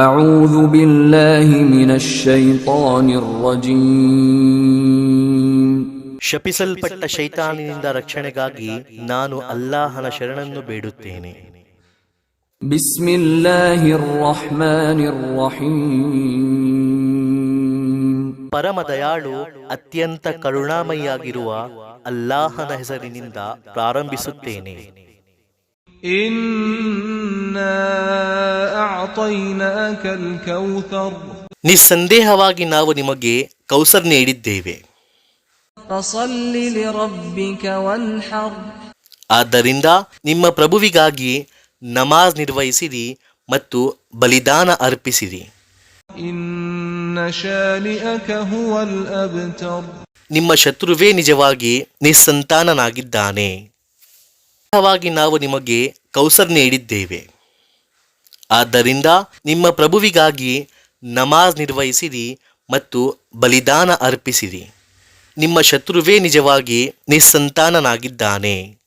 أعوذ بالله من الشيطان الرجيم ಶಪಿಸಲ್ಪಟ್ಟ ಶೈತಾನಿನಿಂದ ರಕ್ಷಣೆಗಾಗಿ ನಾನು ಅಲ್ಲಾಹನ ಶರಣನ್ನು ಬೇಡುತ್ತೇನೆ. بسم الله الرحمن الرحيم ಪರಮ ದಯಾಳು ಅತ್ಯಂತ ಕರುಣಾಮಯಿಯಾಗಿರುವ ಅಲ್ಲಾಹನ ಹೆಸರಿನಿಂದ ಪ್ರಾರಂಭಿಸುತ್ತೇನೆ. إنا أعطيناك الكوثر ನಿಸ್ಸಂದೇಹವಾಗಿ ನಾವು ನಿಮಗೆ ಕೌಸರ್ ನೀಡಿದ್ದೇವೆ. فصل لربك وانحر ಆದ್ದರಿಂದ ನಿಮ್ಮ ಪ್ರಭುವಿಗಾಗಿ ನಮಾಜ್ ನಿರ್ವಹಿಸಿರಿ ಮತ್ತು ಬಲಿದಾನ ಅರ್ಪಿಸಿರಿ. إن شانئك هو الأبتر ನಿಮ್ಮ ಶತ್ರುವೇ ನಿಜವಾಗಿ ನಿಸ್ಸಂತಾನನಾಗಿದ್ದಾನೆ. ನಾವು ನಿಮಗೆ ಕೌಸರ್ ನೀಡಿದ್ದೇವೆ. ಆದ್ದರಿಂದ ನಿಮ್ಮ ಪ್ರಭುವಿಗಾಗಿ ನಮಾಜ್ ನಿರ್ವಹಿಸಿರಿ ಮತ್ತು ಬಲಿದಾನ ಅರ್ಪಿಸಿರಿ. ನಿಮ್ಮ ಶತ್ರುವೇ ನಿಜವಾಗಿ ನಿಸ್ಸಂತಾನನಾಗಿದ್ದಾನೆ.